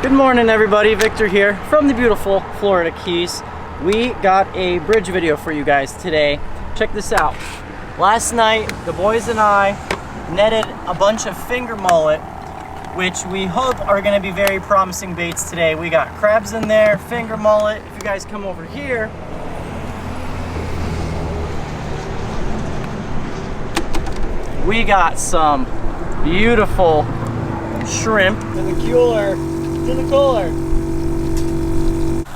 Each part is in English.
Good morning everybody, Victor here from the beautiful Florida Keys. We got a bridge video for you guys today. Check this out. Last night, the boys and I netted a bunch of finger mullet, which we hope are gonna be very promising baits today. We got crabs in there, finger mullet. If you guys come over here, we got some beautiful shrimp in the cooler. In the cooler.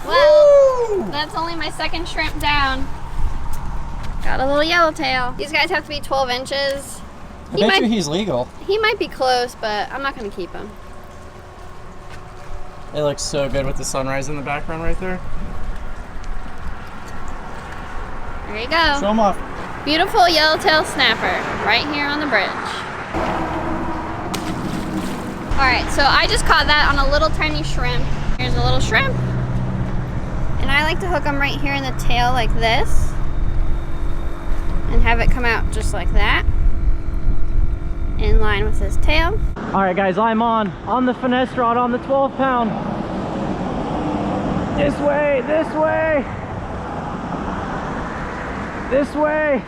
Well, woo! That's only my second shrimp down. Got a little yellowtail. These guys have to be 12 inches. I bet you he's legal. He might be close, but I'm not going to keep him. It looks so good with the sunrise in the background right there. There you go. Show him off. Beautiful Yellowtail Snapper right here on the bridge. Alright, so I just caught that on a little tiny shrimp. Here's a little shrimp. And I like to hook them right here in the tail like this. And have it come out just like that. In line with his tail. Alright guys, I'm on the finesse rod on the 12 pound. This way, this way. This way.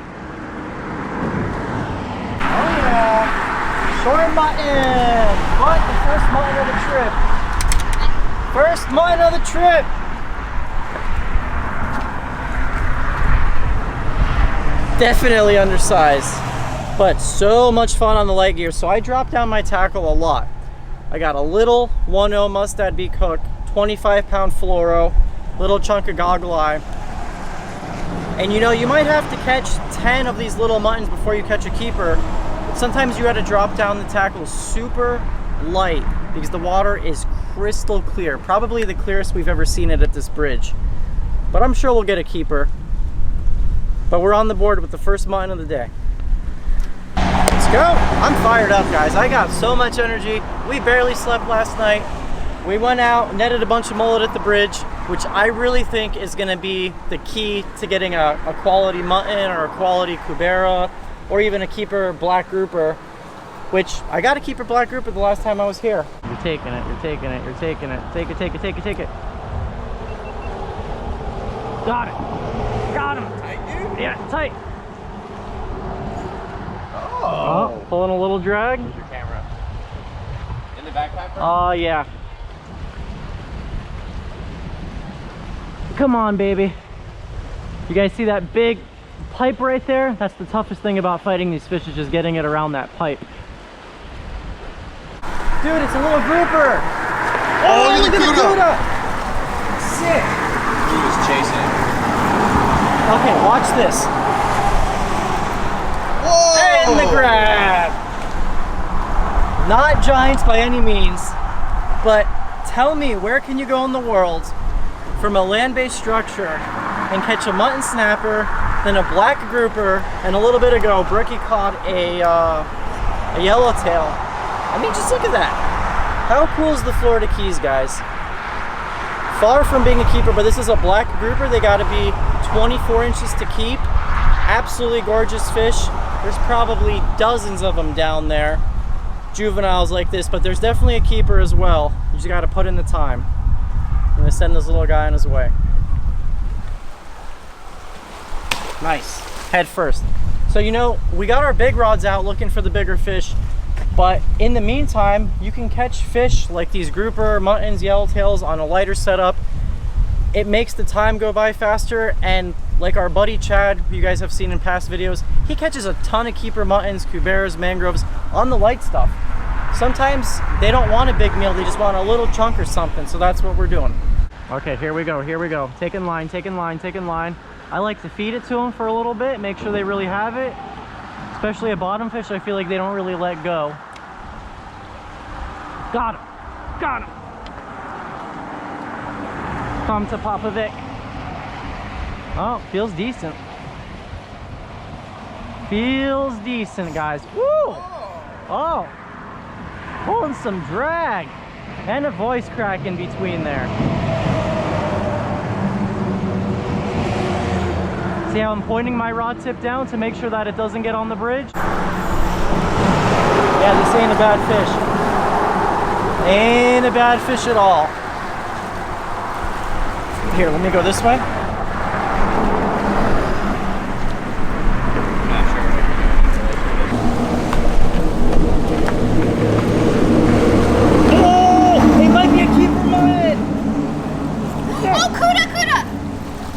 Oh yeah. Short mutton! What? The first mutton of the trip. First mutton of the trip! Definitely undersized, but so much fun on the light gear. So I dropped down my tackle a lot. I got a little 1.0 mustad beak hook, 25 pound fluoro, little chunk of goggle eye. And you know, you might have to catch 10 of these little muttons before you catch a keeper. Sometimes you got to drop down the tackle super light because the water is crystal clear. Probably the clearest we've ever seen it at this bridge. But I'm sure we'll get a keeper. But we're on the board with the first mutton of the day. Let's go! I'm fired up, guys. I got so much energy. We barely slept last night. We went out, netted a bunch of mullet at the bridge, which I really think is going to be the key to getting a quality mutton or a quality cubera, or even a keeper black grouper, which I got a keeper black grouper the last time I was here. You're taking it, you're taking it, you're taking it. Take it, take it, take it, take it. Got it. Got him. Tight, dude? Yeah, tight. Oh, pulling a little drag. Where's your camera? In the backpack? Oh, yeah. Come on, baby. You guys see that big pipe right there? That's the toughest thing about fighting these fish, is just getting it around that pipe. Dude, it's a little grouper. Oh, look at the Gouda. Sick. Gouda's chasing it. Okay, watch this. Whoa! And the grab. Not giants by any means, but tell me, where can you go in the world from a land-based structure and catch a mutton snapper, then a black grouper, and a little bit ago, Brookie caught a yellowtail. I mean, just look at that. How cool is the Florida Keys, guys? Far from being a keeper, but this is a black grouper. They gotta be 24 inches to keep. Absolutely gorgeous fish. There's probably dozens of them down there, juveniles like this, but there's definitely a keeper as well. You just gotta put in the time. I'm gonna send this little guy on his way. Nice, head first. So you know, we got our big rods out looking for the bigger fish, but in the meantime, you can catch fish like these grouper, muttons, yellowtails on a lighter setup. It makes the time go by faster, and like our buddy Chad, you guys have seen in past videos, he catches a ton of keeper muttons, cuberas, mangroves on the light stuff. Sometimes they don't want a big meal, they just want a little chunk or something, so that's what we're doing. Okay, here we go, here we go. Taking line, taking line, taking line. I like to feed it to them for a little bit, make sure they really have it. Especially a bottom fish, I feel like they don't really let go. Got him, got him. Come to Papa Vic. Oh, feels decent. Feels decent, guys. Woo! Oh, pulling some drag and a voice crack in between there. See how I'm pointing my rod tip down to make sure that it doesn't get on the bridge? Yeah, this ain't a bad fish. Ain't a bad fish at all. Here, let me go this way.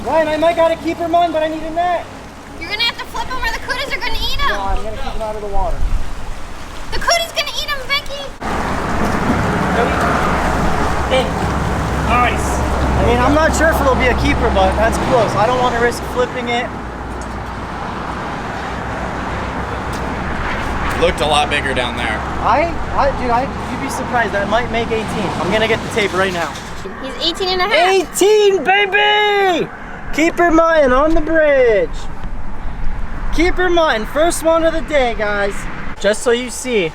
Ryan, I might got a keeper mine, but I need a net. You're gonna have to flip them or the cooties are gonna eat them. No, I'm gonna keep it out of the water. The cooties gonna eat them, Becky. Nice. I mean, I'm not sure if it'll be a keeper, but that's close. I don't want to risk flipping it. Looked a lot bigger down there. You'd be surprised. That might make 18. I'm gonna get the tape right now. He's 18 and a half. 18, baby! Keeper mutton on the bridge. Keeper mutton, first one of the day, guys. Just so you see,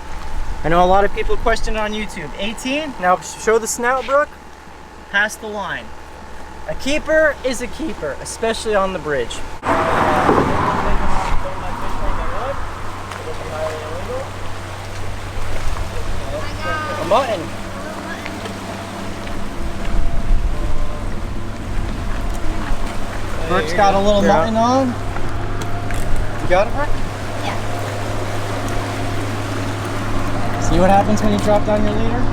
I know a lot of people question on YouTube. 18, now show the snout, Brooke. Past the line. A keeper is a keeper, especially on the bridge. A mutton. Brooke's got a little mutton on. You got it, Brooke? Yeah. See what happens when you drop down your leader?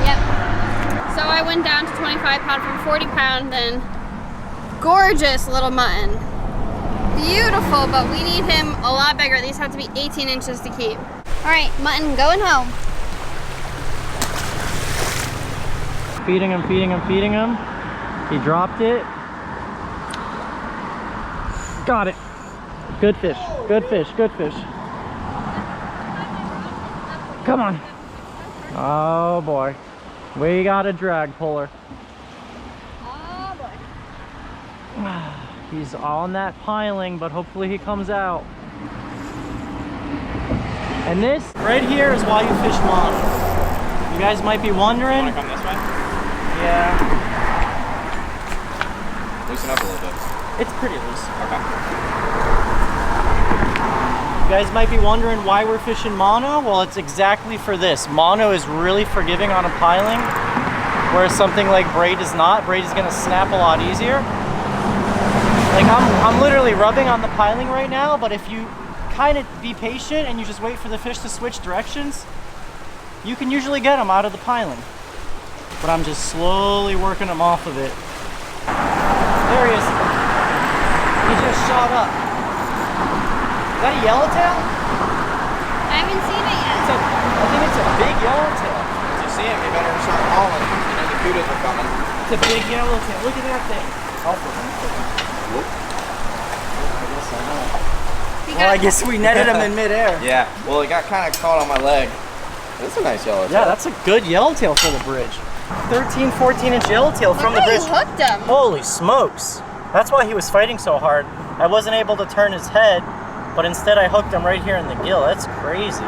Yep. So I went down to 25 pound from 40 pound, then gorgeous little mutton. Beautiful, but we need him a lot bigger. These have to be 18 inches to keep. All right, mutton, going home. Feeding him, feeding him, feeding him. He dropped it. Got it. Good fish, good fish, good fish. Come on. Oh boy. We got a drag puller. Oh boy. He's on that piling, but hopefully he comes out. And this right here is why you fish mono. You guys might be wondering. Want to come this way? Yeah. Loosen up a little bit. It's pretty loose. Okay. You guys might be wondering why we're fishing mono. Well, it's exactly for this. Mono is really forgiving on a piling, whereas something like braid is not. Braid is gonna snap a lot easier. Like I'm literally rubbing on the piling right now, but if you kind of be patient and you just wait for the fish to switch directions, you can usually get them out of the piling. But I'm just slowly working them off of it. There he is. He just shot up. Is that a yellowtail? I haven't seen it yet. I think it's a big yellowtail. Once you see him, you better start hauling. You know the kudas are coming. It's a big yellowtail. Look at that thing. Oh, Whoop. I guess I know. Well, I guess we netted him in midair. Yeah, well, it got kind of caught on my leg. That's a nice yellowtail. Yeah, that's a good yellowtail for the bridge. 13, 14-inch yellowtail from the Look how bridge. you hooked him. Holy smokes. That's why he was fighting so hard. I wasn't able to turn his head, but instead I hooked him right here in the gill. That's crazy.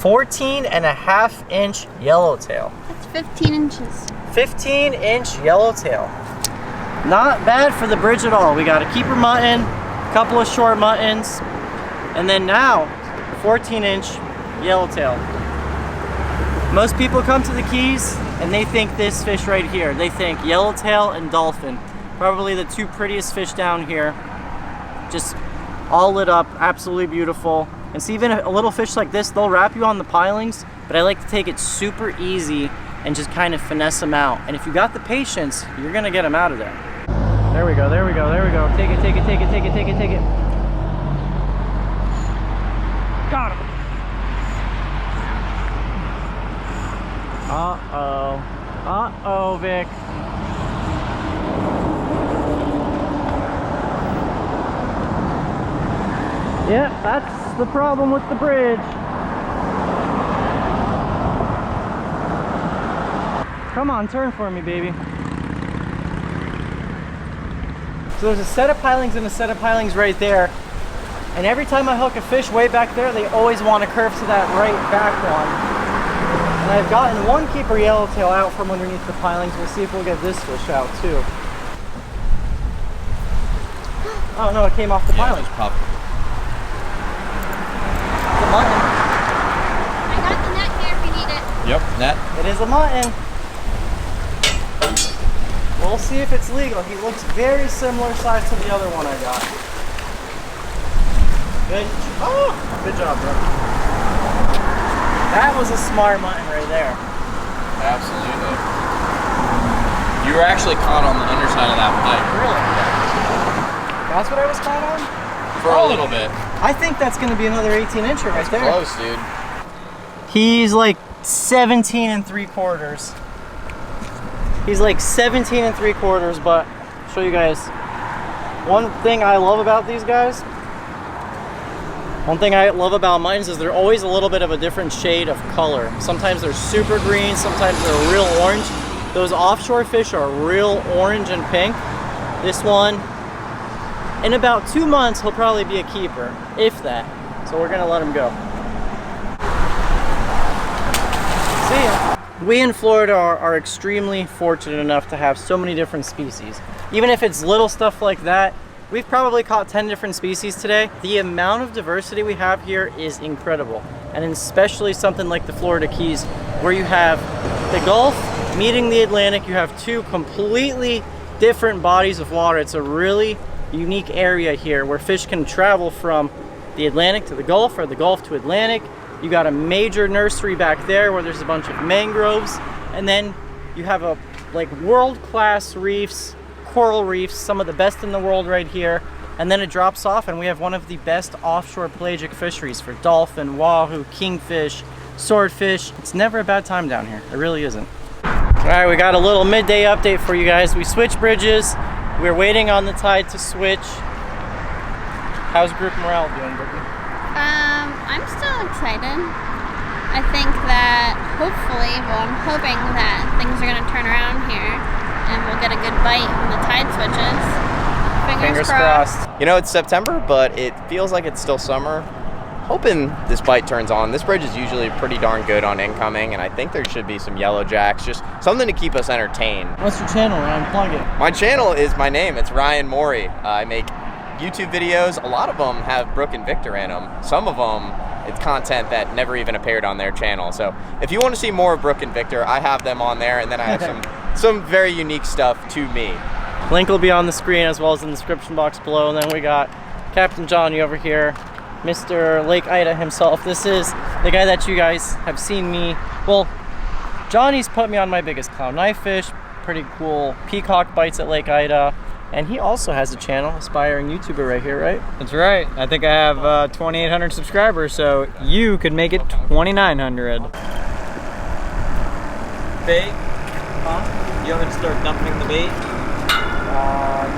14.5-inch yellowtail. That's 15 inches. 15-inch yellowtail. Not bad for the bridge at all. We got a keeper mutton, a couple of short muttons, and then now 14-inch yellowtail. Most people come to the Keys and they think this fish right here. They think yellowtail and dolphin. Probably the two prettiest fish down here. Just all lit up, absolutely beautiful. And see, even a little fish like this, they'll wrap you on the pilings, but I like to take it super easy and just kind of finesse them out. And if you got the patience, you're gonna get them out of there. There we go, there we go, there we go. Take it, take it, take it, take it, take it, take it. Got him. Uh-oh. Uh-oh, Vic. Yep, that's the problem with the bridge. Come on, turn for me, baby. So there's a set of pilings and a set of pilings right there. And every time I hook a fish way back there, they always want to curve to that right back one. And I've gotten one keeper yellowtail out from underneath the pilings. We'll see if we'll get this fish out too. Oh no, it came off the piling. Just pop. The mutton. I got the net here if you need it. Yep, net. It is a mutton. We'll see if it's legal. He looks very similar size to the other one I got. Good job, bro. That was a smart mutton right there. Absolutely. You were actually caught on the underside of that pipe. Really? That's what I was caught on? For a little bit. I think that's going to be another 18-incher right there. Close, dude. He's like 17 3/4. He's like 17 3/4, but I'll show you guys. One thing I love about these guys, one thing I love about muttons is they're always a little bit of a different shade of color. Sometimes they're super green, sometimes they're real orange. Those offshore fish are real orange and pink. This one, in about 2 months, he'll probably be a keeper, if that. So we're gonna let him go. See ya. We in Florida are extremely fortunate enough to have so many different species. Even if it's little stuff like that, we've probably caught 10 different species today. The amount of diversity we have here is incredible. And especially something like the Florida Keys, where you have the Gulf meeting the Atlantic, you have two completely different bodies of water. It's a really unique area here where fish can travel from the Atlantic to the Gulf, or the Gulf to Atlantic. You got a major nursery back there where there's a bunch of mangroves, and then you have a like world-class reefs, coral reefs, some of the best in the world right here, and then it drops off and we have one of the best offshore pelagic fisheries for dolphin, wahoo, kingfish, swordfish. It's never a bad time down here. It really isn't. All right, we got a little midday update for you guys. We switched bridges. We're waiting on the tide to switch. How's group morale doing, Brookie? I'm still excited. I think that hopefully, well, I'm hoping that things are going to turn around here and we'll get a good bite when the tide switches. Fingers crossed. You know, it's September, but it feels like it's still summer. Hoping this bite turns on. This bridge is usually pretty darn good on incoming, and I think there should be some yellow jacks, just something to keep us entertained. What's your channel, Ryan? Plug it. My channel is my name. It's Ryan Morey. I make YouTube videos. A lot of them have Brook and Victor in them. Some of them, it's content that never even appeared on their channel. So if you want to see more of Brook and Victor, I have them on there, and then I have some very unique stuff to me. Link will be on the screen as well as in the description box below. And then we got Captain Johnny over here, Mr. Lake Ida himself. This is the guy that you guys have seen me. Well, Johnny's put me on my biggest clown knife fish, pretty cool peacock bites at Lake Ida. And he also has a channel, aspiring YouTuber right here, right? That's right. I think I have 2,800 subscribers, so you could make it 2,900. Bait? Huh? You want me to start dumping the bait?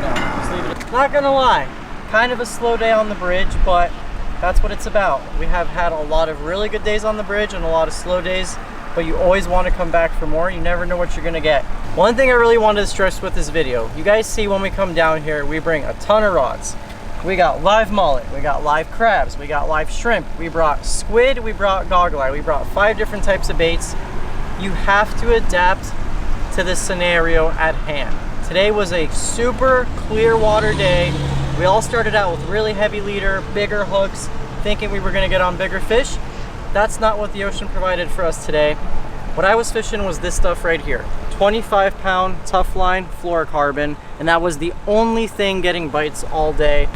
No, just leave it. Not gonna lie, kind of a slow day on the bridge, but that's what it's about. We have had a lot of really good days on the bridge and a lot of slow days, but you always want to come back for more. You never know what you're gonna get. One thing I really wanted to stress with this video, you guys see when we come down here, we bring a ton of rods. We got live mullet, we got live crabs, we got live shrimp, we brought squid, we brought goggle eye, we brought 5 different types of baits. You have to adapt to the scenario at hand. Today was a super clear water day. We all started out with really heavy leader, bigger hooks, thinking we were gonna get on bigger fish. That's not what the ocean provided for us today. What I was fishing was this stuff right here. 25-pound tough line fluorocarbon, and that was the only thing getting bites all day.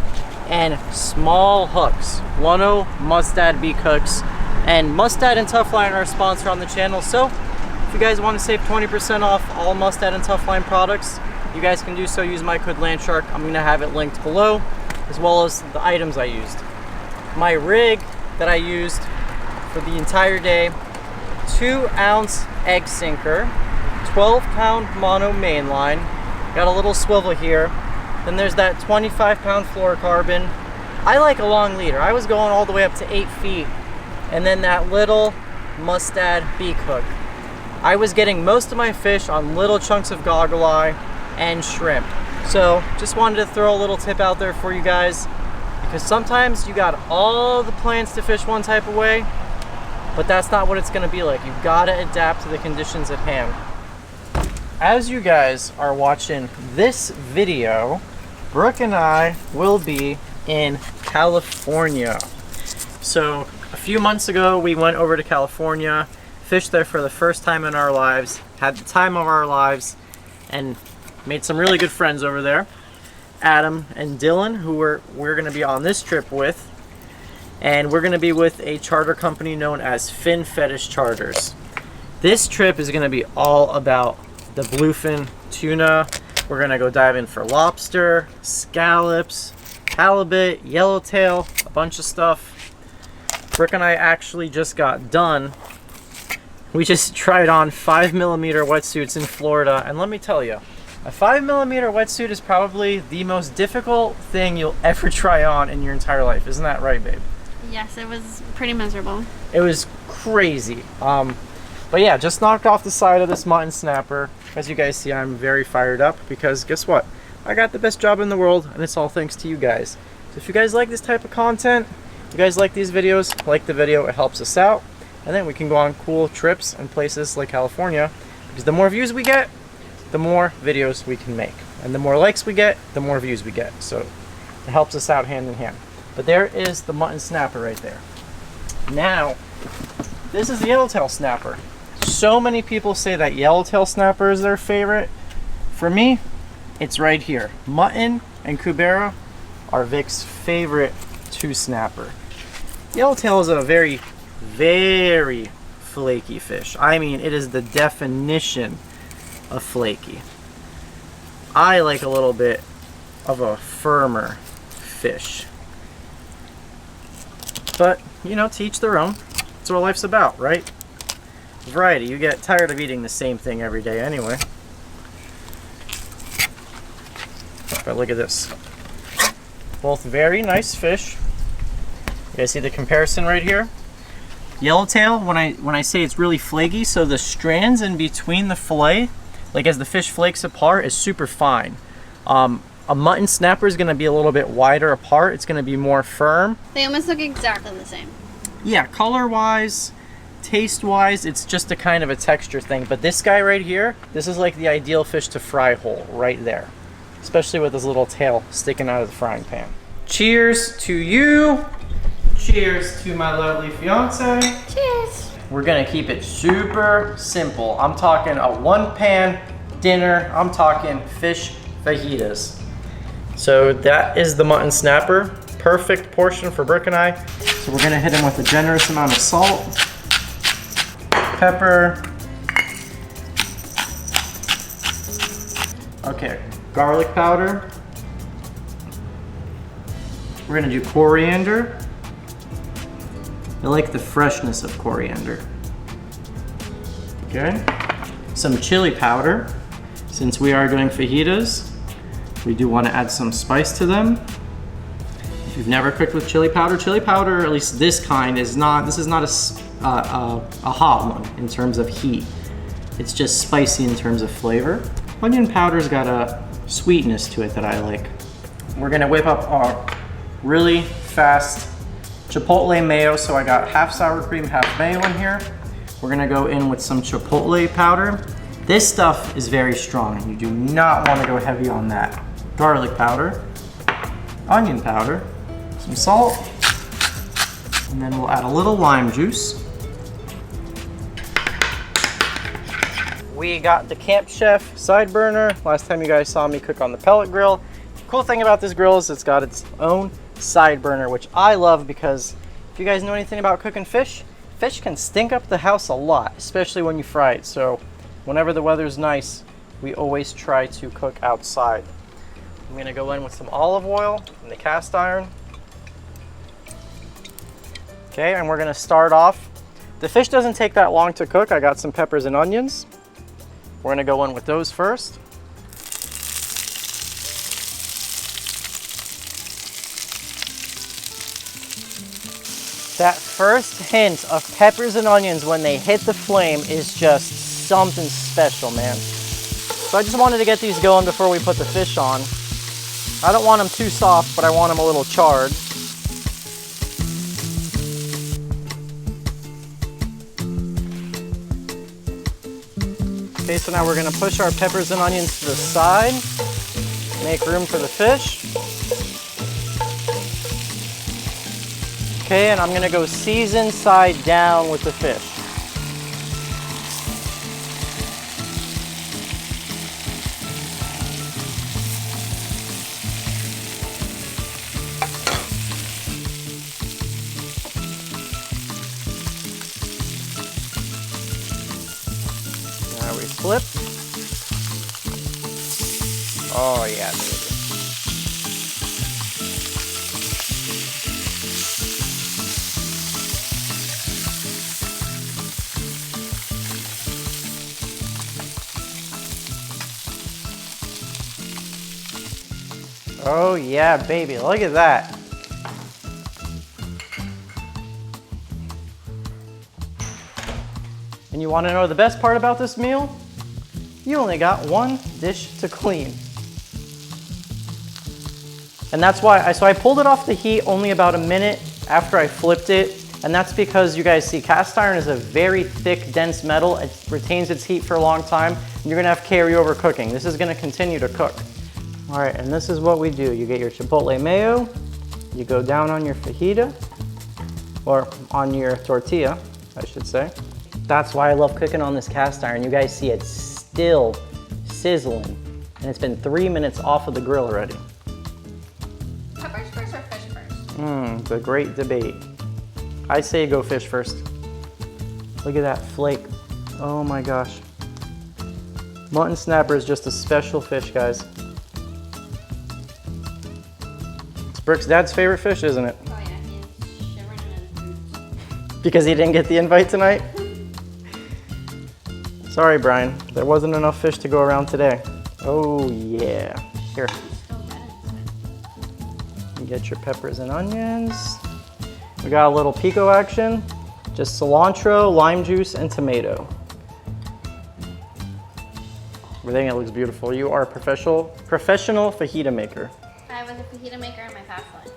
And small hooks, 1/0 Mustad beak hooks. And Mustad and Toughline are a sponsor on the channel, so if you guys want to save 20% off all Mustad and Toughline products, you guys can do so. Use my code LANDSHARK. I'm gonna have it linked below, as well as the items I used. My rig that I used for the entire day, 2-ounce egg sinker, 12-pound mono mainline, got a little swivel here. Then there's that 25-pound fluorocarbon. I like a long leader. I was going all the way up to 8 feet. And then that little Mustad beak hook. I was getting most of my fish on little chunks of goggle eye and shrimp. So just wanted to throw a little tip out there for you guys, because sometimes you got all the plans to fish one type of way, but that's not what it's gonna be like. You've gotta adapt to the conditions at hand. As you guys are watching this video, Brook and I will be in California. So a few months ago, we went over to California, fished there for the first time in our lives, had the time of our lives, and made some really good friends over there. Adam and Dylan, who we're going to be on this trip with, and we're going to be with a charter company known as Fin Fetish Charters. This trip is going to be all about the bluefin tuna. We're going to go dive in for lobster, scallops, halibut, yellowtail, a bunch of stuff. Brook and I actually just got done. We just tried on 5mm wetsuits in Florida, and let me tell you, a 5mm wetsuit is probably the most difficult thing you'll ever try on in your entire life. Isn't that right, babe? Yes, it was pretty miserable. It was crazy. But yeah, just knocked off the side of this mutton snapper. As you guys see, I'm very fired up because guess what? I got the best job in the world, and it's all thanks to you guys. So if you guys like this type of content, if you guys like these videos, like the video, it helps us out. And then we can go on cool trips and places like California, because the more views we get, the more videos we can make. And the more likes we get, the more views we get. So it helps us out hand in hand. But there is the mutton snapper right there. Now, this is the Yellowtail Snapper. So many people say that Yellowtail Snapper is their favorite. For me, it's right here. Mutton and Cubera are Vic's favorite two snapper. Yellowtail is a very, very flaky fish. I mean, it is the definition of flaky. I like a little bit of a firmer fish. But, you know, to each their own. That's what life's about, right? Variety. You get tired of eating the same thing every day anyway. But look at this. Both very nice fish. You guys see the comparison right here? Yellowtail, when I say it's really flaky, so the strands in between the fillet, like as the fish flakes apart, is super fine. A mutton snapper is going to be a little bit wider apart. It's going to be more firm. They almost look exactly the same. Yeah, color-wise, taste-wise, it's just a kind of a texture thing. But this guy right here, this is like the ideal fish to fry whole right there. Especially with his little tail sticking out of the frying pan. Cheers to you. Cheers to my lovely fiance. Cheers. We're gonna keep it super simple. I'm talking a one-pan dinner. I'm talking fish fajitas. So that is the mutton snapper. Perfect portion for Brook and I. So we're gonna hit him with a generous amount of salt, pepper. Okay, garlic powder. We're gonna do coriander. I like the freshness of coriander. Okay, some chili powder. Since we are doing fajitas, we do want to add some spice to them. If you've never cooked with chili powder, at least this kind, is not, this is not a hot one in terms of heat. It's just spicy in terms of flavor. Onion powder's got a sweetness to it that I like. We're gonna whip up our really fast Chipotle Mayo. So I got half sour cream, half mayo in here. We're gonna go in with some Chipotle powder. This stuff is very strong and you do not wanna go heavy on that. Garlic powder, onion powder, some salt, and then we'll add a little lime juice. We got the Camp Chef side burner. Last time you guys saw me cook on the pellet grill. The cool thing about this grill is it's got its own side burner, which I love because if you guys know anything about cooking fish, fish can stink up the house a lot, especially when you fry it. So whenever the weather's nice, we always try to cook outside. I'm gonna go in with some olive oil in the cast iron. Okay, and we're gonna start off. The fish doesn't take that long to cook. I got some peppers and onions. We're gonna go in with those first. That first hint of peppers and onions when they hit the flame is just something special, man. So I just wanted to get these going before we put the fish on. I don't want them too soft, but I want them a little charred. Okay, so now we're gonna push our peppers and onions to the side, make room for the fish. Okay, and I'm gonna go season side down with the fish. Oh yeah, baby. Oh yeah, baby, look at that. And you want to know the best part about this meal? You only got one dish to clean. And that's why, so I pulled it off the heat only about a minute after I flipped it. And that's because you guys see cast iron is a very thick, dense metal. It retains its heat for a long time. And you're gonna have carryover cooking. This is gonna continue to cook. All right, and this is what we do. You get your Chipotle Mayo, you go down on your fajita, or on your tortilla, I should say. That's why I love cooking on this cast iron. You guys see it's still sizzling, and it's been 3 minutes off of the grill already. Peppers first or fish first? It's a great debate. I say go fish first. Look at that flake. Oh my gosh. Mutton snapper is just a special fish, guys. It's Brooke's dad's favorite fish, isn't it? Oh yeah, he's shivering in his boots. Because he didn't get the invite tonight? Sorry, Brian. There wasn't enough fish to go around today. Oh yeah. Here. You get your peppers and onions. We got a little pico action. Just cilantro, lime juice, and tomato. I think it looks beautiful. You are a professional fajita maker. I was a fajita maker in my past life.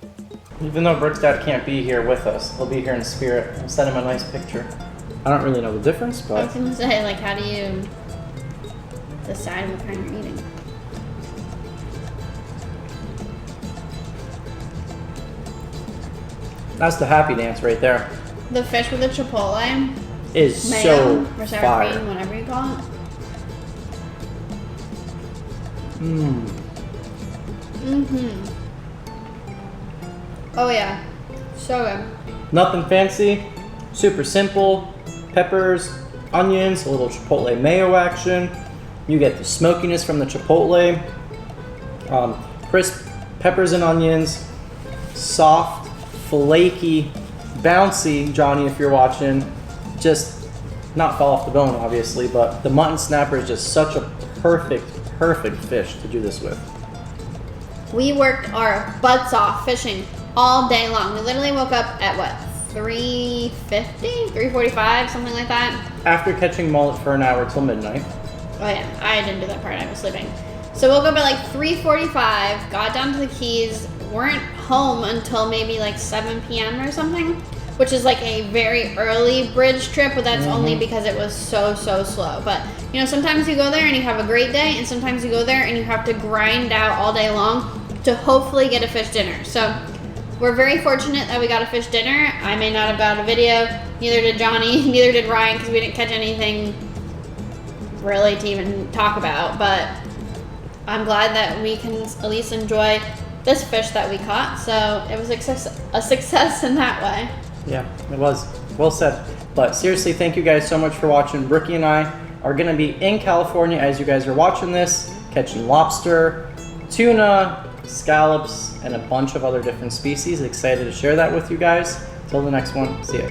Even though Brooke's dad can't be here with us, he'll be here in spirit. I'll send him a nice picture. I don't really know the difference, I but was gonna say, like, how do you decide what kind you're eating? that's the happy dance right there. The fish with the chipotle, Is mayo, so or sour fire. cream, whatever you call it. Oh yeah, so good. Nothing fancy, super simple. Peppers, onions, a little Chipotle Mayo action. You get the smokiness from the Chipotle. Crisp peppers and onions. Soft, flaky, bouncy, Johnny, if you're watching. Just not fall off the bone, obviously, but the mutton snapper is just such a perfect fish to do this with. We worked our butts off fishing all day long. We literally woke up at what, 3:50, 3:45, something like that. After catching mullet for an hour till midnight. Oh yeah, I didn't do that part, I was sleeping. So woke up at like 3:45, got down to the Keys, weren't home until maybe like 7 p.m. or something, which is like a very early bridge trip, but that's only because it was so slow. But you know, sometimes you go there and you have a great day, and sometimes you go there and you have to grind out all day long to hopefully get a fish dinner. So we're very fortunate that we got a fish dinner. I may not have got a video, neither did Johnny, neither did Ryan, because we didn't catch anything really to even talk about, but I'm glad that we can at least enjoy this fish that we caught. So it was a success in that way. Yeah, it was. Well said. But seriously, thank you guys so much for watching. Brookie and I are going to be in California as you guys are watching this, catching lobster, tuna, scallops, and a bunch of other different species. Excited to share that with you guys. Till the next one, see ya.